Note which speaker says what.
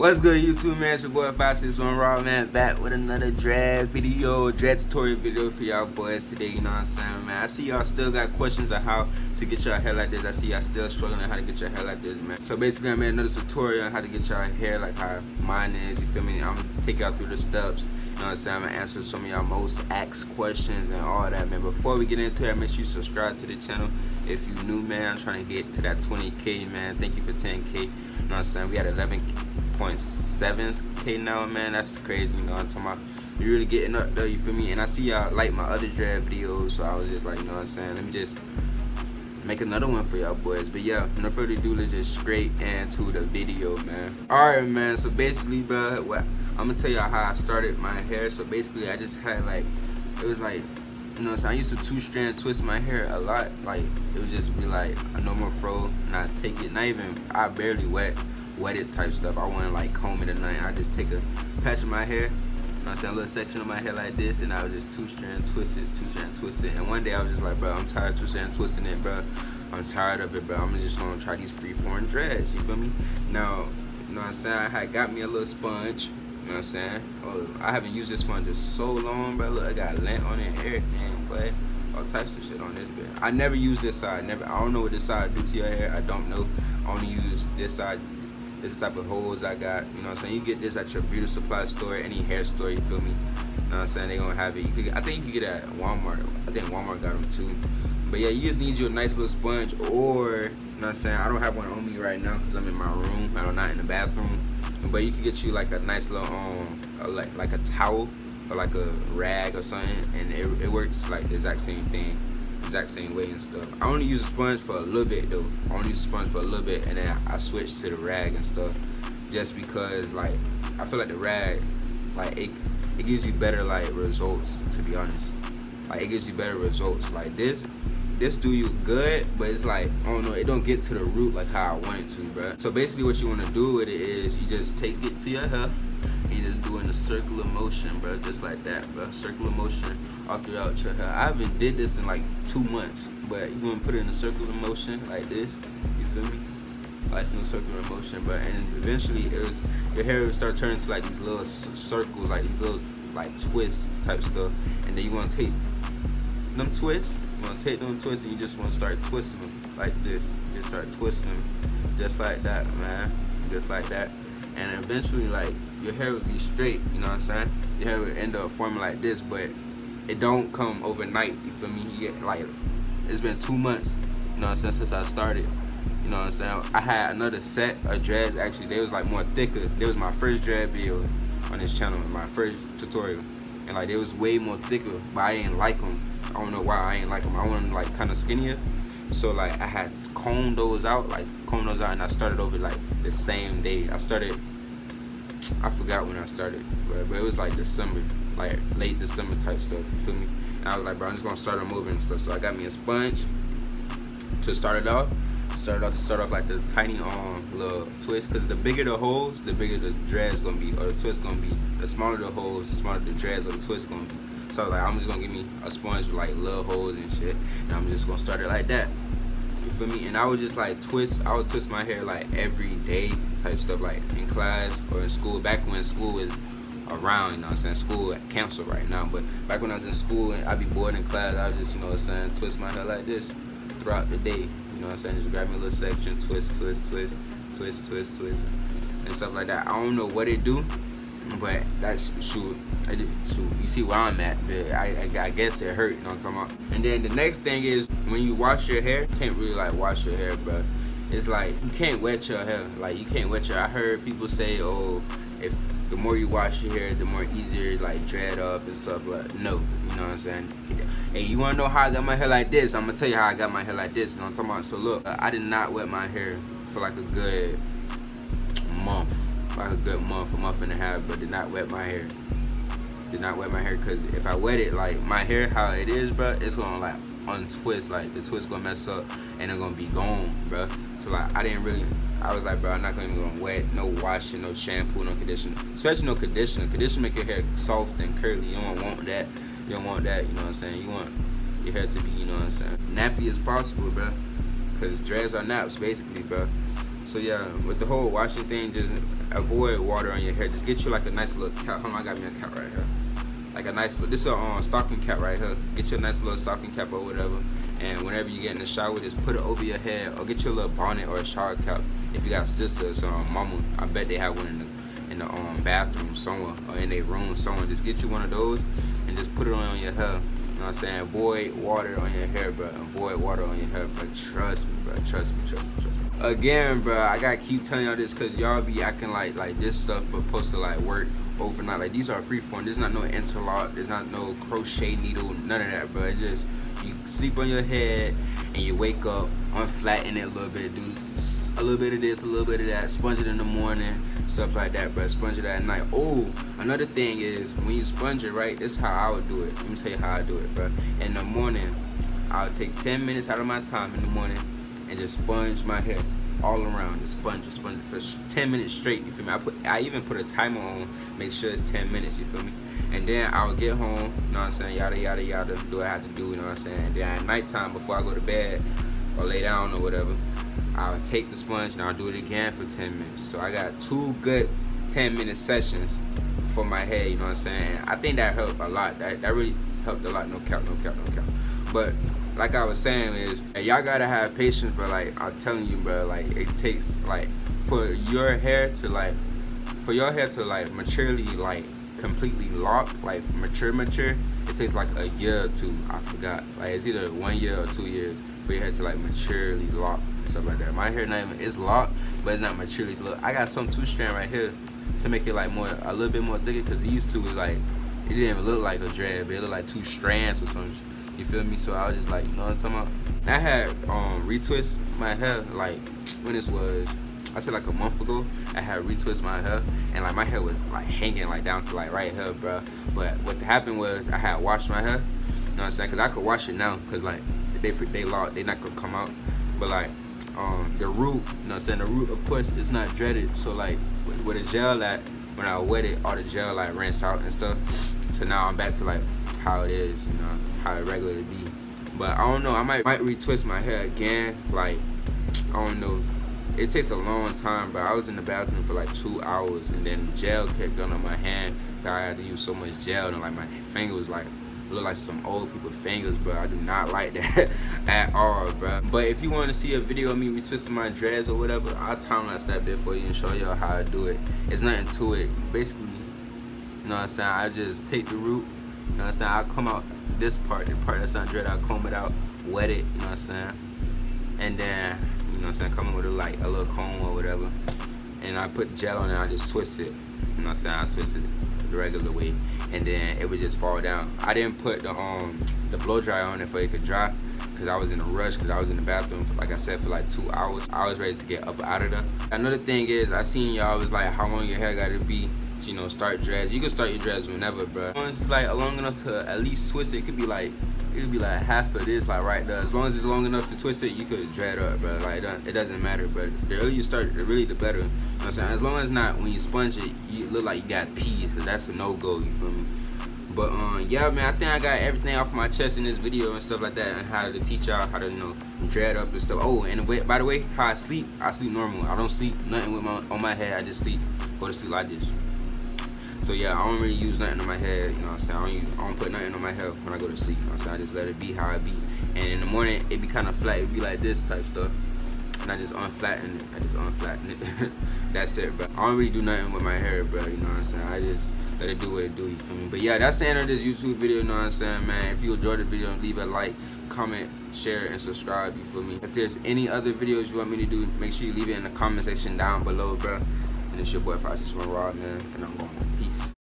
Speaker 1: What's good, YouTube, man? It's your boy 561 Raw, man, back with another dread tutorial video for y'all boys today. You know what I'm saying, man? I see y'all still got questions on how to get y'all hair like this. I see y'all still struggling how to get your hair like this, man. So basically, I made another tutorial on how to get y'all hair like how mine is. You feel me? I'm gonna take y'all through the steps. You know what I'm saying? I'm gonna answer some of y'all most asked questions and all that, man. Before we get into it, make sure you subscribe to the channel. If you new, man, I'm trying to get to that 20K, man. Thank you for 10K. You know what I'm saying? We had 11.7K now, man. That's crazy, you know what I'm talking about. You're really getting up there, you feel me? And I see y'all like my other dread videos, so I was just like, you know what I'm saying, let me just make another one for y'all boys. But yeah, no further ado, let's just straight into the video, man. Alright, man, so basically, bro, I'm gonna tell y'all how I started my hair. So basically, I just had like, it was like, you know what I'm saying, I used to 2-strand twist my hair a lot. Like, it would just be like a normal fro, and I take it, not even, I barely wetted type stuff. I wouldn't like comb it or nothing. I just take a patch of my hair, you know what I'm saying, a little section of my hair like this, and I would just 2-strand twist it. And one day I was just like, bro, I'm tired of 2-strand twisting it, bro. I'm tired of it, bro. I'm just gonna try these FreeForm dreads, you feel me? Now, you know what I'm saying, I had got me a little sponge, you know what I'm saying? Oh, I haven't used this sponge in so long, bro. Look, I got lint on it and everything, but all types of shit on this bit. I never use this side. I don't know what this side do to your hair. I don't know. I only use this side. This is the type of holes I got, you know what I'm saying? You get this at your beauty supply store, any hair store, you feel me? You know what I'm saying? They gonna have it. I think you can get it at Walmart. I think Walmart got them too. But yeah, you just need you a nice little sponge, or, you know what I'm saying, I don't have one on me right now because I'm in my room. I'm not in the bathroom. But you can get you like a nice little, like a towel or like a rag or something, and it works like the exact same thing. Exact same way and stuff. I only use a sponge for a little bit though. I only use a sponge for a little bit, and then I switch to the rag and stuff, just because like I feel like the rag, like it gives you better like results, to be honest. Like it gives you better results. Like this do you good, but it's like, I don't know, it don't get to the root like how I want it to, bro. So basically what you want to do with it is you just take it to your hair. You just doing a circular motion, bro, just like that, bro. Circular motion all throughout your hair. I haven't did this in like 2 months, but you gonna put it in a circular motion like this. You feel me? Like no circular motion, but and eventually your hair will start turning to like these little circles, like these little like twists type stuff. And then you want to take them twists. You want to take them twists, and you just want to start twisting them like this. Just start twisting them, just like that, man. Just like that. And eventually, like, your hair would be straight, you know what I'm saying? Your hair would end up forming like this, but it don't come overnight, you feel me? You get, like, it's been 2 months, you know what I'm saying, since I started, you know what I'm saying? I had another set of dreads, actually, they was, like, more thicker. They was my first dread video on this channel, my first tutorial. And, like, they was way more thicker, but I ain't like them. I don't know why I ain't like them. I want them, like, kind of skinnier. So like I had combed those out, and I started over like the same day. I forgot when I started, but it was like December, like late December type stuff, you feel me? And I was like, bro, I'm just gonna start them over and stuff. So I got me a sponge to start it off. Start off like the tiny little twist, because the bigger the holes, the bigger the dreads gonna be, or the twist gonna be. The smaller the holes, the smaller the dreads or the twist gonna be. So I was like, I'm just gonna give me a sponge with like little holes and shit, and I'm just gonna start it like that. You feel me? And I would just like twist. I would twist my hair like every day type stuff, like in class or in school. Back when school was around, you know what I'm saying? School canceled right now, but back when I was in school and I'd be bored in class, I would just, you know what I'm saying, twist my hair like this throughout the day. You know what I'm saying? Just grab me a little section, twist, and stuff like that. I don't know what it do, but that's shoot. You see where I'm at, but I guess it hurt, you know what I'm talking about? And then the next thing is, when you wash your hair, you can't really like wash your hair, bro. It's like, you can't wet your hair. Like, you can't wet your hair. I heard people say, oh, if the more you wash your hair, the more easier like dread up and stuff. Like, no, you know what I'm saying? Hey, you wanna know how I got my hair like this? I'm gonna tell you how I got my hair like this, you know what I'm talking about? So look, I did not wet my hair for like a good month. Like a good month and a half, but did not wet my hair. Did not wet my hair, because if I wet it, like my hair how it is, bro, it's gonna like untwist, like the twist gonna mess up and it's gonna be gone, bro. So like I was like, bro, I'm not gonna wet, no washing, no shampoo, no conditioner, especially no conditioner. Conditioner make your hair soft and curly. You don't want that. You don't want that, you know what I'm saying? You want your hair to be, you know what I'm saying, nappy as possible, bro, because dreads are naps basically, bro. So yeah, with the whole washing thing, just avoid water on your hair. Just get you like a nice little cap. Hold on, I got me a cap right here. Like a nice little, this is a stocking cap right here. Get you a nice little stocking cap or whatever. And whenever you get in the shower, just put it over your head, or get you a little bonnet or a shower cap. If you got sisters or mama, I bet they have one in the bathroom somewhere, or in their room somewhere. Just get you one of those and just put it on your hair. You know what I'm saying? Avoid water on your hair, bro. Avoid water on your hair, bro. Trust me, bro. Trust me. Again, bro, I gotta keep telling y'all this because y'all be acting like this stuff but supposed to like work overnight. Like, these are FreeForm. There's not no interlock. There's not no crochet needle. None of that, bro. It's just you sleep on your head and you wake up, unflatten it a little bit, do a little bit of this, a little bit of that, sponge it in the morning, stuff like that, bro. Sponge it at night. Oh, another thing is when you sponge it, right, this is how I would do it. Let me tell you how I do it, bro. In the morning, I would take 10 minutes out of my time in the morning and just sponge my hair all around. Just sponge it for 10 minutes straight, you feel me? I even put a timer on, make sure it's 10 minutes, you feel me? And then I'll get home, you know what I'm saying, yada yada yada, do what I have to do, you know what I'm saying? And then at nighttime, before I go to bed or lay down or whatever, I'll take the sponge and I'll do it again for 10 minutes. So I got 2 good 10-minute sessions for my hair, you know what I'm saying? I think that helped a lot. That really helped a lot. No cap. But like I was saying is, y'all gotta have patience, bro. Like, I'm telling you, bro, like, it takes, like, for your hair to maturely, like, completely lock, like mature, it takes like a year or 2. I forgot. Like, it's either 1 year or 2 years for your hair to like maturely lock and stuff like that. My hair not even, it's locked, but it's not maturely. Look, I got some 2-strand right here to make it like a little bit more thicker, because these 2 is like, it didn't even look like a dread, but it looked like 2 strands or something. You feel me? So I was just like, you know what I'm talking about? I had retwist my hair like when this was, I said like a month ago. I had retwist my hair and like my hair was like hanging like down to like right here, bro. But what happened was I had washed my hair. You know what I'm saying? Cause I could wash it now, cause like they locked, they not gonna come out. But like the root, you know what I'm saying? The root, of course, it's not dreaded. So like with the gel at, when I wet it, all the gel like rinse out and stuff. So now I'm back to like how it is, you know, how it regularly be. But I don't know, I might retwist my hair again. Like, I don't know. It takes a long time, but I was in the bathroom for like 2 hours, and then gel kept going on my hand. I had to use so much gel, and like my fingers like look like some old people fingers, bro. I do not like that at all, bro. But if you want to see a video of me retwisting my dreads or whatever, I'll time-lapse that bit for you and show y'all how I do it. It's nothing to it. Basically, you know what I'm saying, I just take the root, you know what I'm saying, I'll come out this part, the part that's not dread, I'll comb it out, wet it, you know what I'm saying, and then, you know what I'm saying, come in with a little comb or whatever, and I put gel on it, I just twist it, you know what I'm saying, I twist it the regular way, and then it would just fall down. I didn't put the blow dryer on it for it could dry, because I was in a rush, because I was in the bathroom, for, like I said, for like 2 hours. I was ready to get up out of there. Another thing is, I seen y'all was like, how long your hair gotta be, you know, start dreads. You can start your dreads whenever, bro. As long as it's like long enough to at least twist it, it could be like half of this, like right there. As long as it's long enough to twist it, you could dread up, bro. Like, it doesn't matter, bro. The earlier you start, the better. You know what I'm saying? As long as not, when you sponge it, you look like you got peas, so that's a no-go, you feel me? But yeah, man, I think I got everything off my chest in this video and stuff like that, and how to teach y'all how to, you know, dread up and stuff. Oh, and by the way, how I sleep normal. I don't sleep nothing with on my head. I just go to sleep like this. So yeah, I don't really use nothing on my head, you know what I'm saying? I don't put nothing on my head when I go to sleep, you know what I'm saying? I just let it be how it be. And in the morning, it be kind of flat, it be like this type stuff. And I just unflatten it, That's it, bro. I don't really do nothing with my hair, bro, you know what I'm saying? I just let it do what it do, you feel me? But yeah, that's the end of this YouTube video, you know what I'm saying, man? If you enjoyed the video, leave a like, comment, share, and subscribe, you feel me? If there's any other videos you want me to do, make sure you leave it in the comment section down below, bro. And it's your boy 561 Raw, man, and I'm going. Peace.